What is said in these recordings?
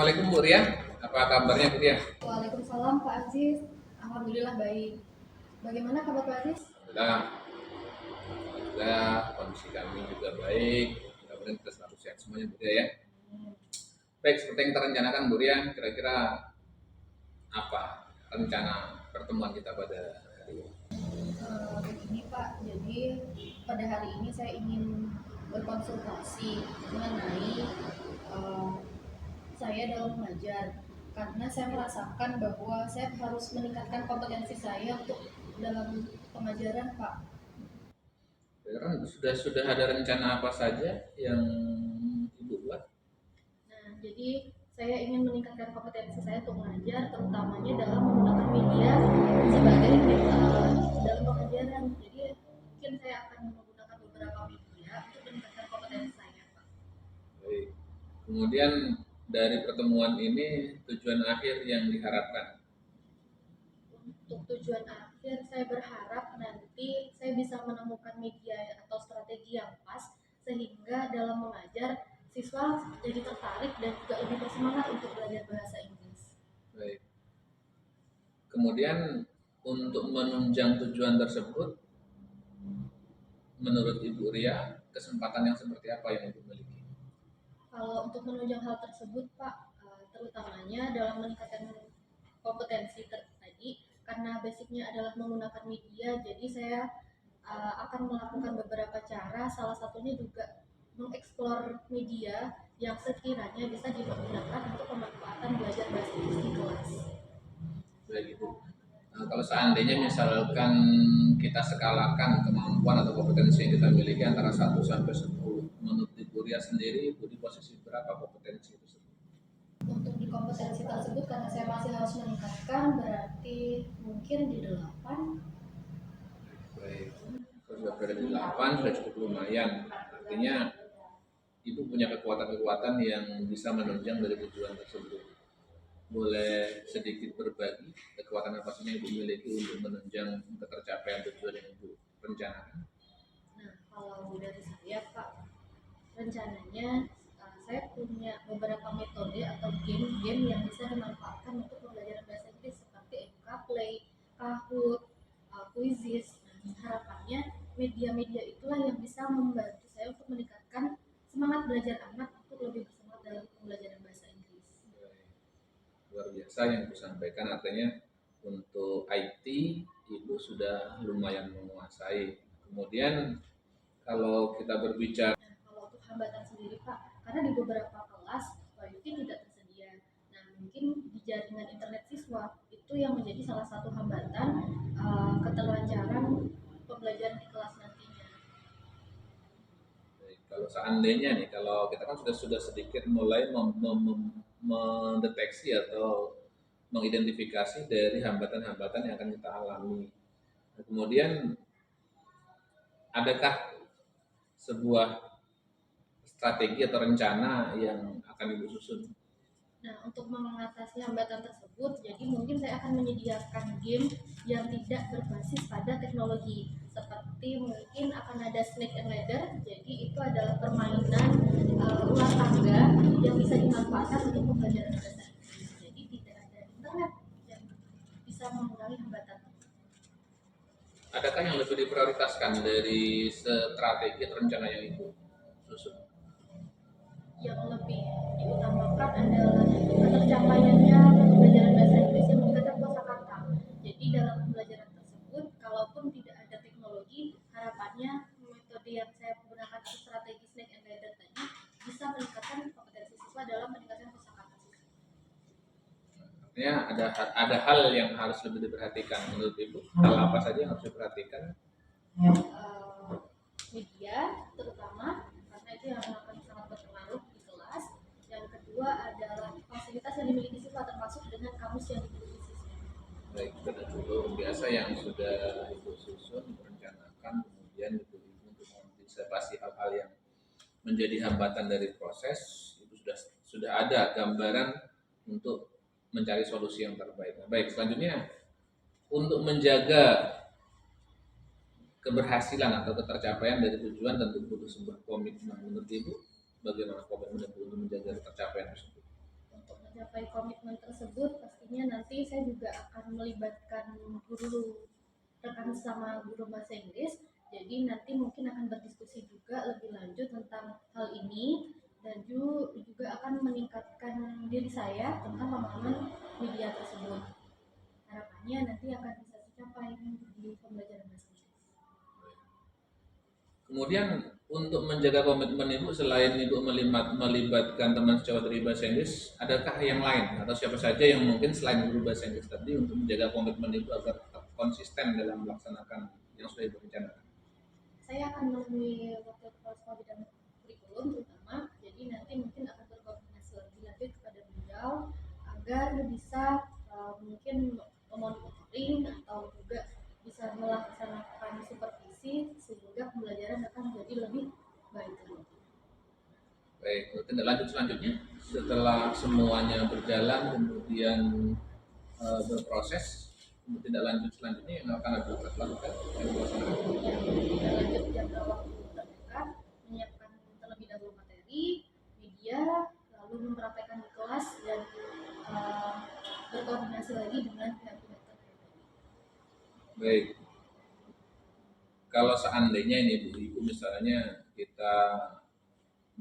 Assalamualaikum Bu Rian, apa kabarnya Bu Rian? Waalaikumsalam Pak Aziz. Alhamdulillah baik. Bagaimana kabar Pak Aziz? Alhamdulillah, alhamdulillah kondisi kami juga baik. Mudah-mudahan kita selalu sehat semuanya Bu Rian ya. Baik, seperti yang kita rencanakan Bu Rian, kira-kira apa rencana pertemuan kita pada hari ini? Begini Pak, jadi pada hari ini saya ingin berkonsultasi mengenai eh, saya dalam mengajar, karena saya merasakan bahwa saya harus meningkatkan kompetensi saya untuk dalam pengajaran Pak. Kira-kira sudah ada rencana apa saja yang Ibu buat? Nah, jadi saya ingin meningkatkan kompetensi saya untuk mengajar, terutamanya dalam menggunakan media sebagai dalam pengajaran. Jadi mungkin saya akan menggunakan beberapa media untuk meningkatkan kompetensi saya, Pak. Baik. Kemudian dari pertemuan ini tujuan akhir yang diharapkan. Untuk tujuan akhir, saya berharap nanti saya bisa menemukan media atau strategi yang pas sehingga dalam mengajar siswa jadi tertarik dan juga lebih bersemangat untuk belajar bahasa Inggris. Baik. Kemudian untuk menunjang tujuan tersebut, menurut Ibu Ria, kesempatan yang seperti apa yang Ibu miliki? Kalau untuk menunjang hal tersebut, Pak, terutamanya dalam meningkatkan kompetensi tadi, karena basicnya adalah menggunakan media, jadi saya akan melakukan beberapa cara, salah satunya juga mengeksplor media yang sekiranya bisa digunakan untuk pemanfaatan belajar bahasa Inggris di kelas. Baik Ibu. Nah, kalau seandainya misalkan kita skalakan kemampuan atau kompetensi yang kita miliki antara 1 sampai 10, menurut Ibu Ria sendiri, Ibu di posisi berapa kompetensi tersebut? Untuk di kompetensi tersebut, karena saya masih harus meningkatkan, berarti mungkin di 8. Baik, kalau sudah berada di 8 sudah cukup lumayan. Artinya Ibu punya kekuatan-kekuatan yang bisa menunjang dari tujuan tersebut. Boleh sedikit berbagi kekuatan apa saja yang Ibu miliki untuk menunjang ketercapaian tujuan yang Ibu rencanakan? Nah, kalau dari saya, Pak, rencananya saya punya beberapa metode atau game-game yang bisa dimanfaatkan untuk pembelajaran bahasa Inggris seperti MK Play, Kahoot, Quizizz. Nah, harapannya media-media itulah yang bisa membantu saya untuk meningkatkan semangat belajar anak untuk lebih bersemangat dalam pembelajaran bahasa Inggris. Luar biasa yang Ibu sampaikan, artinya untuk IT Ibu sudah lumayan menguasai. Kemudian kalau kita berbicara, Nah, kalau untuk hambatan sendiri Pak, karena di beberapa kelas WiFi tidak tersedia. Nah, mungkin di jaringan internet siswa itu yang menjadi salah satu hambatan keterlancaran pembelajaran di kelas nantinya. kalau seandainya nih, kalau kita kan sudah sedikit mulai mendeteksi atau mengidentifikasi dari hambatan-hambatan yang akan kita alami. Nah, kemudian adakah sebuah strategi atau rencana yang akan Ibu susun? Nah, untuk mengatasi hambatan tersebut, jadi mungkin saya akan menyediakan game yang tidak berbasis pada teknologi. Seperti mungkin akan ada Snake and Ladder, jadi itu adalah permainan ular tangga yang bisa dimanfaatkan untuk pembelajaran bahasa Inggris. Jadi tidak ada internet yang bisa mengurangi hambatan. Adakah yang lebih diprioritaskan dari strategi atau rencana yang Ibu susun? Yang lebih diutamakan adalah ketercapaiannya pembelajaran bahasa Inggris yang menggunakan kosakata. Jadi dalam pembelajaran tersebut, kalaupun tidak ada teknologi, harapannya metode yang saya gunakan strategi Snake and Ladder tadi bisa meningkatkan kompetensi siswa dalam meningkatkan kosakata siswa. Artinya ada hal yang harus lebih diperhatikan menurut Ibu. Hal apa saja yang harus diperhatikan? Media terutama, karena itu yang akan sangat berpengaruh di kelas. Yang kedua adalah fasilitas yang dimiliki siswa, termasuk dengan kamus yang dimiliki siswa. Baik, sudah cukup biasa yang sudah Ibu susun, merencanakan, kemudian Ibu untuk mengantisipasi hal-hal yang menjadi hambatan dari proses, itu sudah ada gambaran untuk mencari solusi yang terbaik. Nah, baik, selanjutnya untuk menjaga keberhasilan atau ketercapaian dari tujuan tentu butuh sebuah komitmen. Menurut Ibu, bagaimana komitmen Ibu untuk menjaga ketercapaian tersebut? Untuk mencapai komitmen tersebut, pastinya nanti saya juga akan melibatkan guru rekan sama guru bahasa Inggris. Jadi nanti mungkin akan berdiskusi juga lebih lanjut tentang hal ini dan juga akan meningkatkan diri saya tentang pemahaman media tersebut. Harapannya nanti akan bisa tercapai di pembelajaran bahasa Inggris. Kemudian untuk menjaga komitmen Ibu, selain Ibu melibatkan teman sejawat dari bahasa Inggris, adakah yang lain atau siapa saja yang mungkin selain guru bahasa Inggris tadi untuk menjaga komitmen Ibu agar tetap konsisten dalam melaksanakan yang sudah Ibu rencanakan? Saya akan menemui wakil kepala sekolah bidang kurikulum terutama, jadi nanti mungkin akan berkoordinasi lebih lanjut kepada beliau agar bisa mungkin memonitoring atau juga bisa melaksanakan supervisi sehingga pembelajaran akan menjadi lebih baik lagi. Baik, tindak lanjut selanjutnya setelah semuanya berjalan kemudian berproses, tindak lanjut selanjutnya yang akan Ibu lakukan yang dilaksanakan. Tindak lanjut jangka waktu terdekat menyiapkan terlebih dahulu materi, media, lalu mempraktekkan di kelas dan berkoordinasi lagi dengan pihak-pihak terkait. Baik, kalau seandainya ini Ibu misalnya kita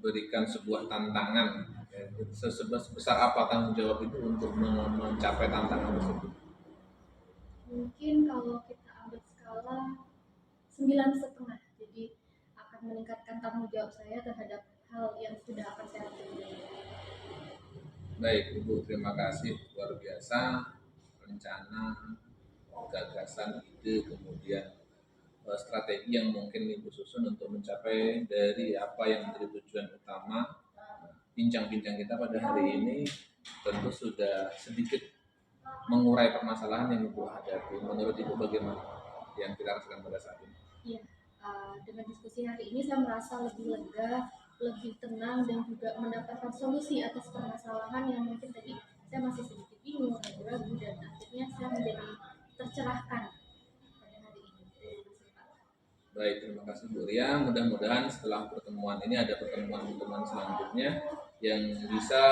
berikan sebuah tantangan, ya, sebesar apa tanggung jawab itu untuk mencapai tantangan tersebut? Mungkin kalau kita ambil skala 9,5, jadi akan meningkatkan tanggung jawab saya terhadap hal yang sudah akan saya lakukan. Baik Ibu, terima kasih, luar biasa rencana, gagasan, ide, kemudian strategi yang mungkin Ibu susun untuk mencapai dari apa yang menjadi tujuan utama bincang-bincang kita pada hari ini. Tentu sudah sedikit mengurai permasalahan yang Ibu hadapi. Menurut Ibu bagaimana yang kita rasakan pada saat ini? Iya, dengan diskusi hari ini saya merasa lebih lega, lebih tenang dan juga mendapatkan solusi atas permasalahan yang mungkin tadi saya masih sedikit bingung, ragu-ragu dan akhirnya saya menjadi tercerahkan pada hari ini. Terima kasih Pak. Baik, terima kasih Bu Ria. Mudah-mudahan setelah pertemuan ini ada pertemuan-pertemuan selanjutnya yang bisa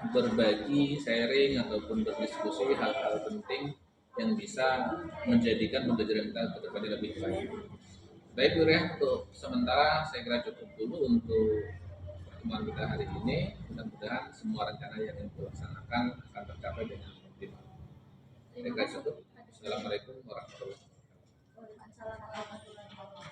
berbagi, sharing ataupun berdiskusi hal-hal penting yang bisa menjadikan pembelajaran kita ke depannya lebih baik. Baik Bu Ria, untuk sementara saya kira cukup dulu untuk pertemuan kita hari ini. Mudah-mudahan semua rencana yang Ibu laksanakan akan tercapai dengan optimal. Saya kira cukup. Assalamualaikum warahmatullahi wabarakatuh. Waalaikumsalam warahmatullahi wabarakatuh.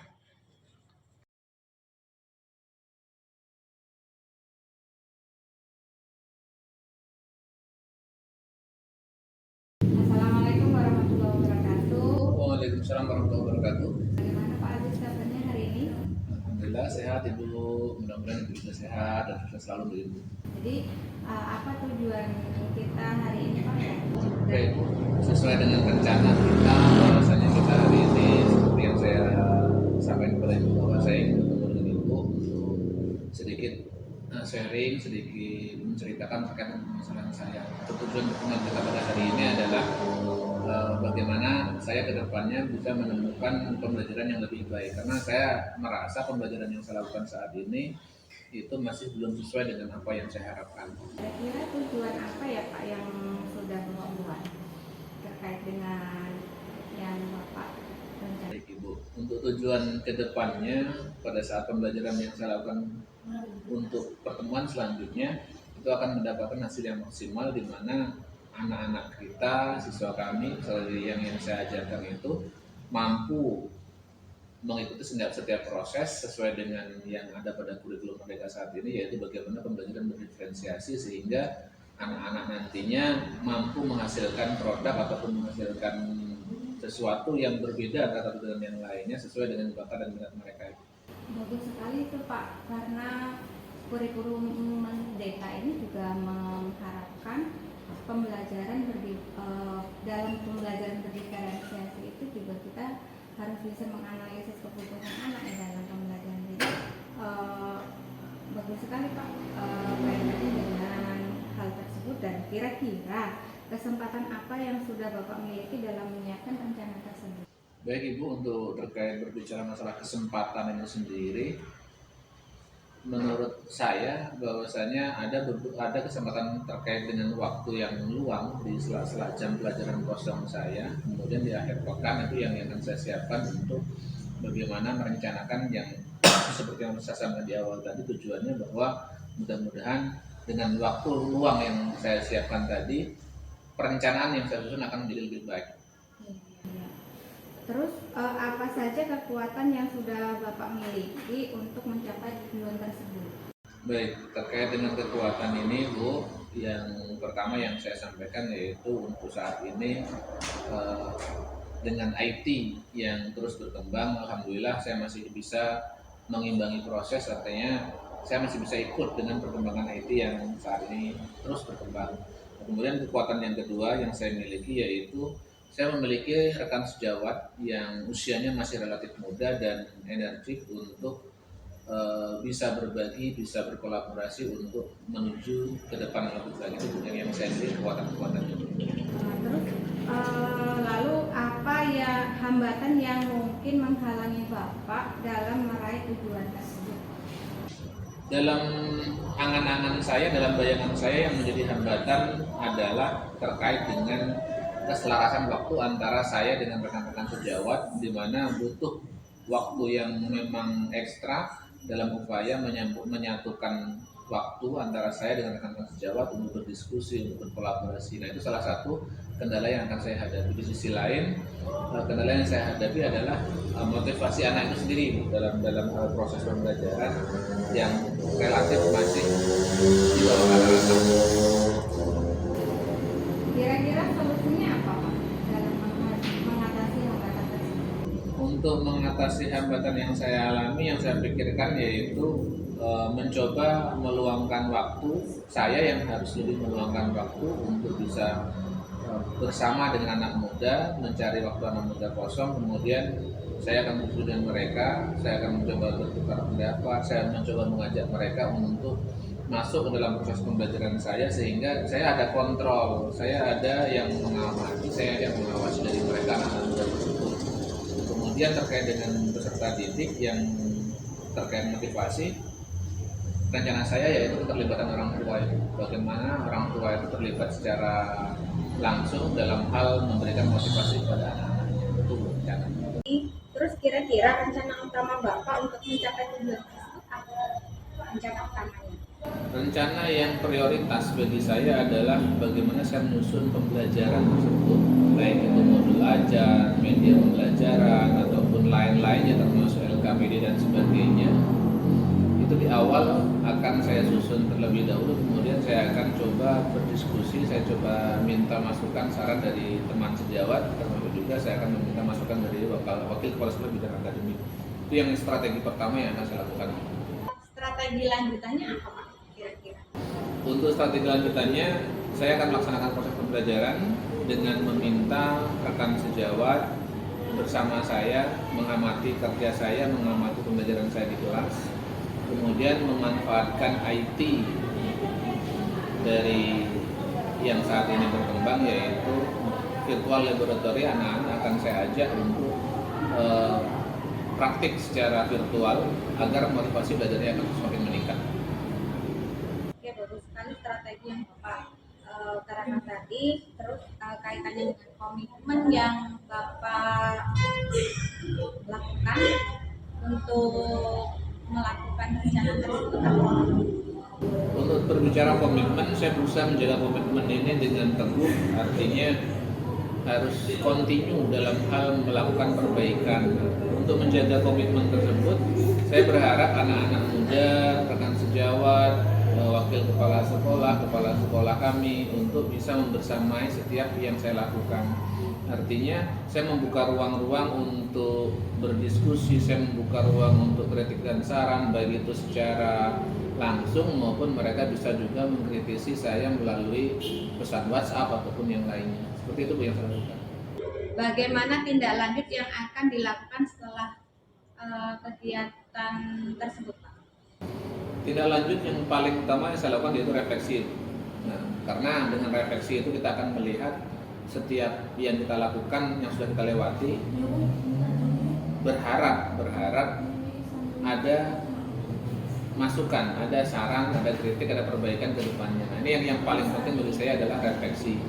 Assalamualaikum warahmatullahi wabarakatuh. Waalaikumsalam warahmatullahi wabarakatuh. Bagaimana Pak Aziz kabarnya hari ini? Alhamdulillah sehat Ibu, mudah-mudahan Ibu juga sehat dan sukses selalu untuk Ibu. Jadi apa tujuan kita hari ini Pak? Baik, sesuai dengan rencana kita, bahwasanya kita hari ini seperti yang saya sampaikan kepada Ibu bahwa saya ingin bertemu dengan Ibu untuk sedikit sharing, sedikit menceritakan terkait dengan permasalahan saya. Tujuan pertemuan kita pada hari ini adalah bagaimana saya ke depannya bisa menemukan pembelajaran yang lebih baik, karena saya merasa pembelajaran yang saya lakukan saat ini itu masih belum sesuai dengan apa yang saya harapkan. Kira-kira tujuan apa ya Pak yang sudah membuat terkait dengan yang Bapak rencanakan? Baik Ibu, untuk tujuan ke depannya pada saat pembelajaran yang saya lakukan untuk pertemuan selanjutnya itu akan mendapatkan hasil yang maksimal, di mana anak-anak kita, siswa kami, yang saya ajarkan itu mampu mengikuti setiap proses sesuai dengan yang ada pada kurikulum mereka saat ini, yaitu bagaimana pembelajaran berdiferensiasi sehingga anak-anak nantinya mampu menghasilkan produk ataupun menghasilkan sesuatu yang berbeda antara satu dengan yang lainnya sesuai dengan bakat dan minat mereka. Bagus sekali itu Pak, karena kurikulum Merdeka ini juga mengharapkan pembelajaran dalam pembelajaran berdiferensiasi itu juga kita harus bisa menganalisis kebutuhan anak ya dalam pembelajaran. Jadi bagus sekali Pak kaitannya dengan hal tersebut, dan kira-kira kesempatan apa yang sudah Bapak miliki dalam menyiapkan rencana tersebut? Baik Ibu, untuk terkait berbicara masalah kesempatan itu sendiri, menurut saya bahwasanya ada kesempatan terkait dengan waktu yang luang di sela-sela jam pelajaran kosong saya, kemudian di akhir pekan itu yang akan saya siapkan untuk bagaimana merencanakan yang seperti yang saya sampaikan di awal tadi, tujuannya bahwa mudah-mudahan dengan waktu luang yang saya siapkan tadi, perencanaan yang saya susun akan menjadi lebih baik. Terus apa saja kekuatan yang sudah Bapak miliki untuk mencapai tujuan tersebut? Baik, terkait dengan kekuatan ini Bu, yang pertama yang saya sampaikan yaitu untuk saat ini dengan IT yang terus berkembang, alhamdulillah saya masih bisa mengimbangi proses, artinya saya masih bisa ikut dengan perkembangan IT yang saat ini terus berkembang. Kemudian kekuatan yang kedua yang saya miliki yaitu saya memiliki rekan sejawat yang usianya masih relatif muda dan energik untuk bisa berbagi, bisa berkolaborasi untuk menuju ke depan yang lebih baik. Itu yang saya miliki kekuatan-kekuatan itu. Terus lalu apa ya hambatan yang mungkin menghalangi Bapak dalam meraih tujuan tersebut? Dalam angan-angan saya, dalam bayangan saya yang menjadi hambatan adalah terkait dengan keselarasan waktu antara saya dengan rekan-rekan sejawat, di mana butuh waktu yang memang ekstra dalam upaya menyatukan waktu antara saya dengan rekan-rekan sejawat untuk berdiskusi, untuk berkolaborasi. Nah, itu salah satu kendala yang akan saya hadapi. Di sisi lain, kendala yang saya hadapi adalah motivasi anak itu sendiri dalam proses pembelajaran yang relatif masih di bawah rata-rata. Kira-kira solusinya apa Pak dalam mengatasi hambatan tersebut? Untuk mengatasi hambatan yang saya alami, yang saya pikirkan yaitu mencoba meluangkan waktu, saya yang harus lebih meluangkan waktu untuk bisa bersama dengan anak muda, mencari waktu anak muda kosong, kemudian saya akan berdiskusi dengan mereka, saya akan mencoba bertukar pendapat, saya mencoba mengajak mereka untuk masuk ke dalam proses pembelajaran saya, sehingga saya ada kontrol, saya ada yang mengamati, saya yang mengawasi dari mereka anak-anak muda tersebut. Kemudian terkait dengan peserta didik yang terkait motivasi, rencana saya yaitu keterlibatan orang tua itu. Bagaimana orang tua itu terlibat secara langsung dalam hal memberikan motivasi kepada anak-anaknya. Itu rencana. Terus kira-kira rencana utama Bapak untuk mencapai tujuan tersebut apa? Rencana utamanya? Rencana yang prioritas bagi saya adalah bagaimana saya menyusun pembelajaran tersebut, baik itu modul ajar, media pembelajaran, ataupun lain-lainnya termasuk LKPD dan sebagainya. Itu di awal akan saya susun terlebih dahulu, kemudian saya akan coba berdiskusi, saya coba minta masukan saran dari teman sejawat, termasuk juga saya akan meminta masukan dari wakil kepala sekolah bidang akademik. Itu yang strategi pertama yang akan saya lakukan. Strategi lanjutannya apa Pak kira-kira? Untuk strategi lanjutannya, saya akan melaksanakan proses pembelajaran dengan meminta rekan sejawat bersama saya mengamati kerja saya, mengamati pembelajaran saya di kelas, kemudian memanfaatkan IT dari yang saat ini berkembang, yaitu virtual laboratory. Anak-anak akan saya ajak untuk praktik secara virtual agar motivasi belajarnya akan semakin meningkat. Oke, bagus sekali strategi yang Bapak terangkan tadi. Terus kaitannya dengan komitmen yang Bapak lakukan untuk melakukan rencana tersebut apa? Untuk berbicara komitmen, saya berusaha menjaga komitmen ini dengan teguh, artinya harus kontinu dalam hal melakukan perbaikan. Untuk menjaga komitmen tersebut, saya berharap anak-anak muda, rekan sejawat, wakil kepala sekolah kami untuk bisa membersamai setiap yang saya lakukan. Artinya saya membuka ruang-ruang untuk berdiskusi, saya membuka ruang untuk kritik dan saran, baik itu secara langsung maupun mereka bisa juga mengkritisi saya melalui pesan WhatsApp ataupun yang lainnya. Seperti itu yang saya lakukan. Bagaimana tindak lanjut yang akan dilakukan setelah kegiatan tersebut Pak? Tindak lanjut yang paling utama yang saya lakukan yaitu refleksi. Nah, karena dengan refleksi itu kita akan melihat setiap yang kita lakukan, yang sudah kita lewati, berharap ada masukan, ada saran, ada kritik, ada perbaikan ke depannya. Nah, ini yang paling penting bagi saya adalah refleksi.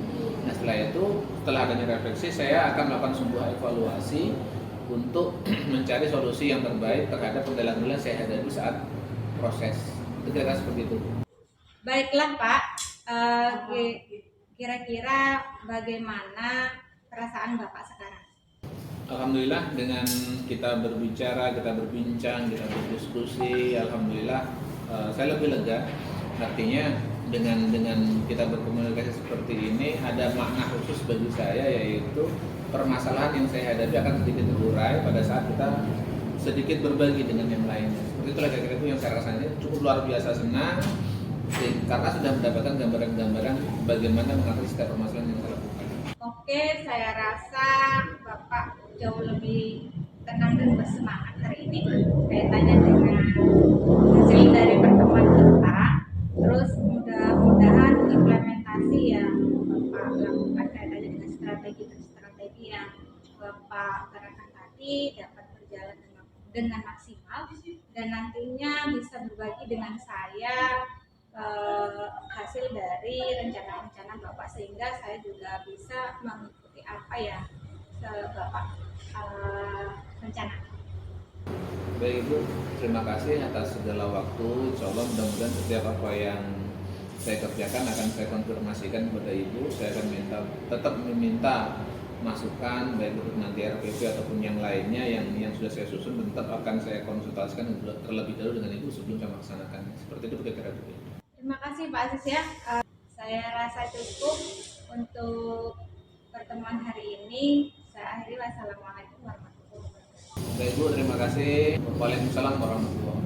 Nah, setelah adanya refleksi, saya akan melakukan sebuah evaluasi untuk mencari solusi yang terbaik terhadap kendala-kendala yang saya hadapi saat proses. Itu kira-kira seperti itu. Baiklah Pak, kira-kira bagaimana perasaan Bapak sekarang? Alhamdulillah dengan kita berbicara, kita berbincang, kita berdiskusi, alhamdulillah saya lebih lega. Artinya dengan kita berkomunikasi seperti ini ada makna khusus bagi saya, yaitu permasalahan yang saya hadapi akan sedikit terurai pada saat kita sedikit berbagi dengan yang lainnya. Seperti itulah kira-kira itu yang saya rasanya cukup luar biasa senang karena sudah mendapatkan gambaran-gambaran bagaimana mengatasi setiap permasalahan yang saya lakukan. Oke, saya rasa Bapak jauh lebih tenang dan bersemangat hari ini kaitannya dengan hasil dari pertemuan kita. Terus mudah-mudahan implementasi yang Bapak lakukan kaitannya dengan strategi yang Bapak utarakan tadi dapat berjalan dengan maksimal dan nantinya bisa berbagi dengan saya hasil dari rencana-rencana Bapak sehingga saya juga bisa mengikuti apa yang Bapak rencanakan. Baik Ibu, terima kasih atas segala waktu. Insya Allah mudah-mudahan setiap apa yang saya kerjakan akan saya konfirmasikan kepada Ibu. Saya akan tetap meminta masukan baik untuk nanti RPP ataupun yang lainnya yang sudah saya susun, tetap akan saya konsultasikan terlebih dahulu dengan Ibu sebelum saya melaksanakan. Seperti itu kira-kira. Terima kasih Pak Aziz ya. Saya rasa cukup untuk pertemuan hari ini. Saya akhiri. Wassalamualaikum warahmatullahi wabarakatuh. Baik Bu, terima kasih. Waalaikumsalam warahmatullahi wabarakatuh.